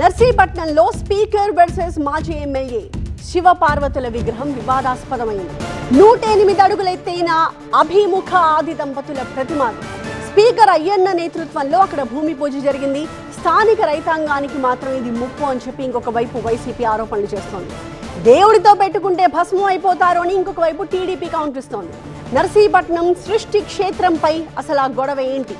నర్సీపట్నంలో speaker versus మాజీ MLA శివపార్వతుల విగ్రహం వివాదాస్పదమైంది. 108 అడుగుల ఎత్తైన అభిముఖ ఆది దంపతుల ప్రతిమ. స్పీకర్ అయ్యన్న నేతృత్వంలో అక్కడ భూమి పూజ జరిగింది. స్థానిక రైతాంగానికి మాత్రం ఇది ముప్పు అని చెప్పి ఇంకొక వైపు వైసీపీ ఆరోపణలు చేస్తోంది. దేవుడితో పెట్టుకుంటే భస్మం అయిపోతారు అని ఇంకొక వైపు టీడీపీ కౌంటర్ ఇస్తోంది. నర్సీపట్నం సృష్టి క్షేత్రంపై అసలు ఆ గొడవ ఏంటి?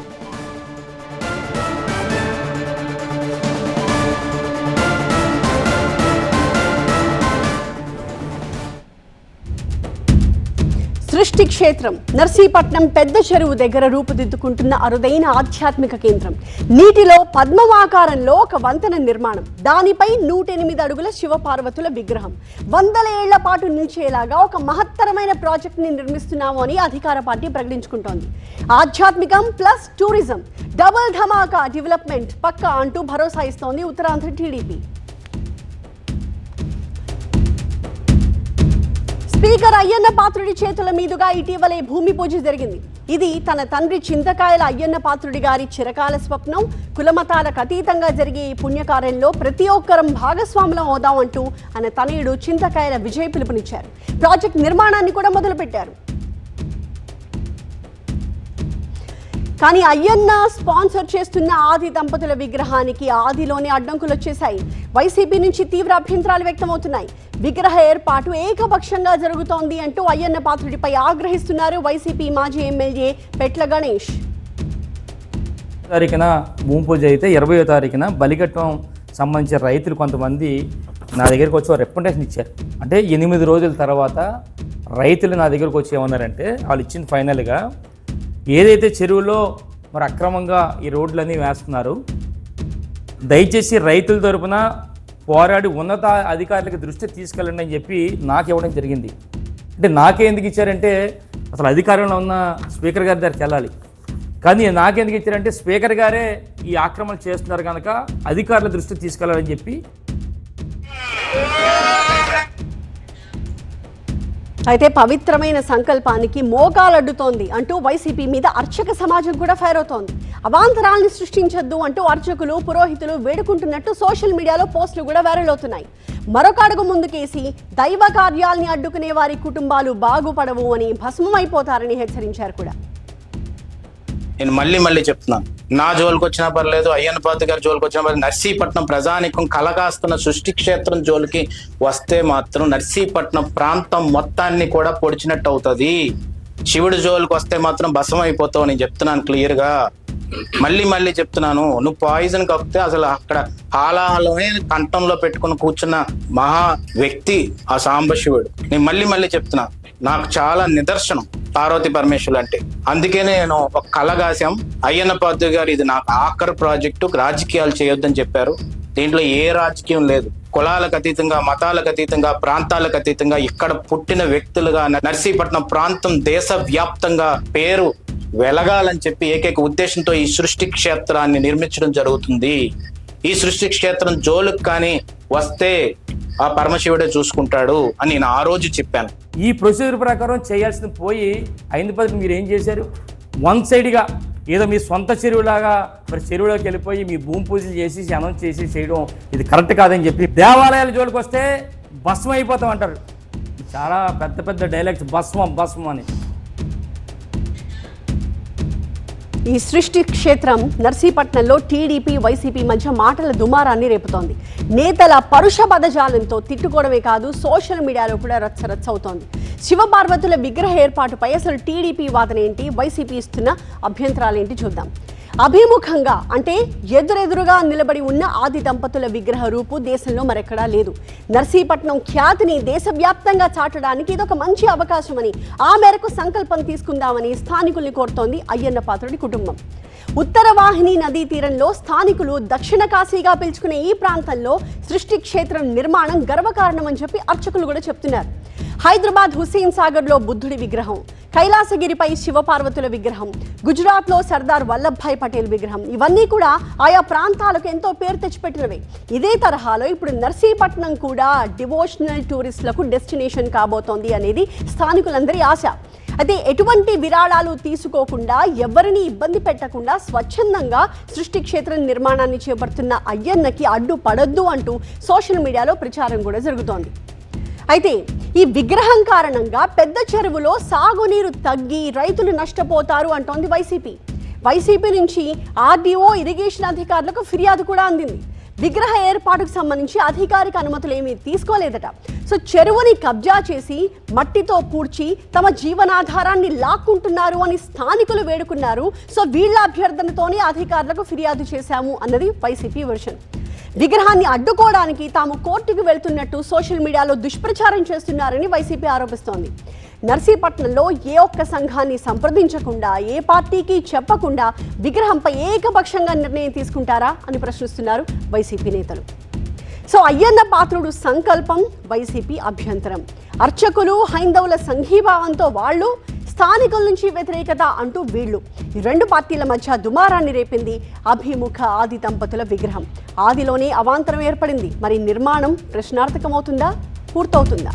సృష్టి క్షేత్రం నర్సీపట్నం పెద్ద చెరువు దగ్గర రూపుదిద్దుకుంటున్న అరుదైన ఆధ్యాత్మిక కేంద్రం. నీటిలో పద్మమాకారంలో ఒక వంతెన నిర్మాణం, దానిపై 108 అడుగుల శివపార్వతుల విగ్రహం. 100 ఏళ్ల పాటు నిలిచేలాగా ఒక మహత్తరమైన ప్రాజెక్ట్ ని నిర్మిస్తున్నాము అని అధికార పార్టీ ప్రకటించుకుంటోంది. ఆధ్యాత్మికం ప్లస్ టూరిజం, డబుల్ ధమాకా డెవలప్మెంట్ పక్కా అంటూ భరోసా ఇస్తోంది ఉత్తరాంధ్ర టీడీపీ. స్పీకర్ అయ్యన్న పాత్రుడి చేతుల మీదుగా ఇటీవలే భూమి పూజ జరిగింది. ఇది తన తండ్రి చింతకాయల అయ్యన్న పాత్రుడి గారి చిరకాల స్వప్నం. కులమతాలకు అతీతంగా జరిగే ఈ పుణ్యకార్యంలో ప్రతి ఒక్కరం భాగస్వాములం అవుదామంటూ ఆయన తనయుడు చింతకాయల విజయ్ పిలుపునిచ్చారు. ప్రాజెక్ట్ నిర్మాణాన్ని కూడా మొదలుపెట్టారు. కానీ అయ్యన్న స్పాన్సర్ చేస్తున్న ఆది దంపతుల విగ్రహానికి ఆదిలోనే అడ్డంకులు వచ్చేశాయి. వైసీపీ నుంచి తీవ్ర అభ్యంతరాలు వ్యక్తమవుతున్నాయి. విగ్రహ ఏర్పాటు ఏకపక్షంగా జరుగుతోంది అంటూ అయ్యన్న పాత్రుడిపై ఆగ్రహిస్తున్నారు వైసీపీ మాజీ ఎమ్మెల్యే పెట్ల గణేష్. తారీఖున భూమి పూజ అయితే 20వ తారీఖున బలిఘట్టం సంబంధించిన రైతులు కొంతమంది నా దగ్గరికి వచ్చి రిప్రజెంటేషన్ ఇచ్చారు. అంటే 8 రోజుల తర్వాత రైతులు నా దగ్గరకు వచ్చి ఏమన్నారంటే, వాళ్ళు ఇచ్చిన ఫైనల్గా ఏదైతే చెరువులో మరి అక్రమంగా ఈ రోడ్లన్నీ వేస్తున్నారు, దయచేసి రైతుల తరపున పోరాడి ఉన్నత అధికారులకు దృష్టి తీసుకెళ్ళండి అని చెప్పి నాకు ఇవ్వడం జరిగింది. అంటే నాకే ఎందుకు ఇచ్చారంటే, అసలు అధికారంలో ఉన్న స్పీకర్ గారి దగ్గరికి వెళ్ళాలి. కానీ నాకెందుకు ఇచ్చారంటే, స్పీకర్ గారే ఈ ఆక్రమణ చేస్తున్నారు కనుక అధికారుల దృష్టికి తీసుకెళ్ళాలని చెప్పి. అయితే పవిత్రమైన సంకల్పానికి మోకాలడ్డుతోంది అంటూ వైసీపీ మీద అర్చక సమాజం కూడా ఫైర్ అవుతోంది. అవాంతరాల్ని సృష్టించొద్దు అంటూ అర్చకులు పురోహితులు వేడుకుంటున్నట్టు సోషల్ మీడియాలో పోస్టులు కూడా వైరల్ అవుతున్నాయి. మరొక అడుగు ముందుకేసి దైవ కార్యాల్ని అడ్డుకునే వారి కుటుంబాలు బాగుపడవు అని భస్మమైపోతారని హెచ్చరించారు కూడా. నేను మళ్ళీ చెప్తున్నాను, నా జోలికి వచ్చినా పర్లేదు, అయ్యన్న పాత్ర గారి జోలికి వచ్చినా పర్లేదు, నర్సీపట్నం ప్రజానికం కలకాస్తున్న సృష్టి క్షేత్రం జోలికి వస్తే మాత్రం నర్సీపట్నం ప్రాంతం మొత్తాన్ని కూడా పొడిచినట్టు అవుతుంది. శివుడి జోలికి వస్తే మాత్రం భస్మం అయిపోతావు. నేను చెప్తున్నాను క్లియర్గా, మళ్ళీ చెప్తున్నాను. నువ్వు పాయిజన్ కప్పితే అసలు అక్కడ హాలాహలమే కంఠంలో పెట్టుకుని కూర్చున్న మహా వ్యక్తి ఆ సాంబశివుడు. నేను మళ్ళీ చెప్తున్నా, నాకు చాలా నిదర్శనం పార్వతి పరమేశ్వరులు అంటే. అందుకే నేను ఒక కలగాశాం, అయ్యన్న పాత్ర గారు ఇది నాకు ఆఖరి ప్రాజెక్టు, రాజకీయాలు చేయొద్దని చెప్పారు. దీంట్లో ఏ రాజకీయం లేదు. కులాలకు అతీతంగా, మతాలకు అతీతంగా, ప్రాంతాలకు అతీతంగా ఇక్కడ పుట్టిన వ్యక్తులుగా నర్సీపట్నం ప్రాంతం దేశవ్యాప్తంగా పేరు వెలగాలని చెప్పి ఏకైక ఉద్దేశంతో ఈ సృష్టి క్షేత్రాన్ని నిర్మించడం జరుగుతుంది. ఈ సృష్టి క్షేత్రం జోలుకు కానీ వస్తే ఆ పరమశివుడే చూసుకుంటాడు అని నేను ఆ రోజు చెప్పాను. ఈ ప్రొసీజర్ ప్రకారం చేయాల్సింది పోయి అయింది పద్ధతి మీరు ఏం చేశారు? వన్ సైడ్గా ఏదో మీ సొంత చెరువులాగా మరి చెరువులోకి వెళ్ళిపోయి మీ భూమి పూజలు చేసి అనౌన్స్ చేసి చేయడం ఇది కరెక్ట్ కాదని చెప్పి, దేవాలయాల జోలికి వస్తే భస్మం అయిపోతాం అంటారు. చాలా పెద్ద డైలాగ్స్, భస్మం అని. ఈ సృష్టి క్షేత్రం నర్సీపట్నంలో టీడీపీ వైసీపీ మధ్య మాటల దుమారాన్ని రేపుతోంది. నేతల పరుష పదజాలంతో తిట్టుకోవడమే కాదు, సోషల్ మీడియాలో కూడా రచ్చ అవుతోంది. శివపార్వతుల విగ్రహ ఏర్పాటుపై అసలు టీడీపీ వాదన ఏంటి, వైసీపీ ఇస్తున్న అభ్యంతరాలేంటి చూద్దాం. అభిముఖంగా అంటే ఎదురెదురుగా నిలబడి ఉన్న ఆది దంపతుల విగ్రహ రూపు దేశంలో మరెక్కడా లేదు. నర్సీపట్నం ఖ్యాతిని దేశవ్యాప్తంగా చాటడానికి ఇదొక మంచి అవకాశమని, ఆ మేరకు సంకల్పం తీసుకుందామని స్థానికుల్ని కోరుతోంది అయ్యన్న పాత్రుడి కుటుంబం. ఉత్తర వాహిని నదీ తీరంలో స్థానికులు దక్షిణ కాశీగా పిలుచుకునే ఈ ప్రాంతంలో సృష్టి క్షేత్రం నిర్మాణం గర్వకారణమని చెప్పి అర్చకులు కూడా చెప్తున్నారు. హైదరాబాద్ హుస్సేన్ సాగర్లో బుద్ధుడి విగ్రహం, కైలాసగిరిపై శివపార్వతుల విగ్రహం, గుజరాత్లో సర్దార్ వల్లభాయ్ పటేల్ విగ్రహం, ఇవన్నీ కూడా ఆయా ప్రాంతాలకు ఎంతో పేరు తెచ్చిపెట్టినవే. ఇదే తరహాలో ఇప్పుడు నర్సీపట్నం కూడా డివోషనల్ టూరిస్టులకు డెస్టినేషన్ కాబోతోంది అనేది స్థానికులందరి ఆశ. అయితే ఎటువంటి విరాళాలు తీసుకోకుండా ఎవరిని ఇబ్బంది పెట్టకుండా స్వచ్ఛందంగా సృష్టి క్షేత్రం నిర్మాణాన్ని చేపడుతున్న అయ్యన్నకి అడ్డు పడొద్దు అంటూ సోషల్ మీడియాలో ప్రచారం కూడా జరుగుతోంది. అయితే ఈ విగ్రహం కారణంగా పెద్ద చెరువులో సాగునీరు తగ్గి రైతులు నష్టపోతారు అంటోంది వైసీపీ నుంచి ఆర్డీఓ ఇరిగేషన్ అధికారులకు ఫిర్యాదు కూడా అందింది. విగ్రహ ఏర్పాటుకు సంబంధించి అధికారిక అనుమతులు ఏమీ తీసుకోలేదట. సో చెరువుని కబ్జా చేసి మట్టితో పూడ్చి తమ జీవనాధారాన్ని లాక్కుంటున్నారు అని స్థానికులు వేడుకున్నారు. సో వీళ్ళ అభ్యర్థనతోనే అధికారులకు ఫిర్యాదు చేశాము అన్నది వైసీపీ వెర్షన్. విగ్రహాన్ని అడ్డుకోవడానికి తాము కోర్టుకు వెళ్తున్నట్టు సోషల్ మీడియాలో దుష్ప్రచారం చేస్తున్నారని వైసీపీ ఆరోపిస్తోంది. నర్సీపట్నంలో ఏ ఒక్క సంఘాన్ని సంప్రదించకుండా ఏ పార్టీకి చెప్పకుండా విగ్రహంపై ఏకపక్షంగా నిర్ణయం తీసుకుంటారా అని ప్రశ్నిస్తున్నారు వైసీపీ నేతలు. సో అయ్యన్న పాత్రుడు సంకల్పం, వైసీపీ అభ్యంతరం. అర్చకులు హైందవుల సంఘీభావంతో వాళ్ళు, స్థానికుల నుంచి వ్యతిరేకత అంటూ వీళ్ళు. ఈ రెండు పార్టీల మధ్య దుమారాన్ని రేపింది అభిముఖ ఆది దంపతుల విగ్రహం. ఆదిలోనే అవాంతరం ఏర్పడింది. మరి నిర్మాణం ప్రశ్నార్థకమవుతుందా, పూర్తవుతుందా?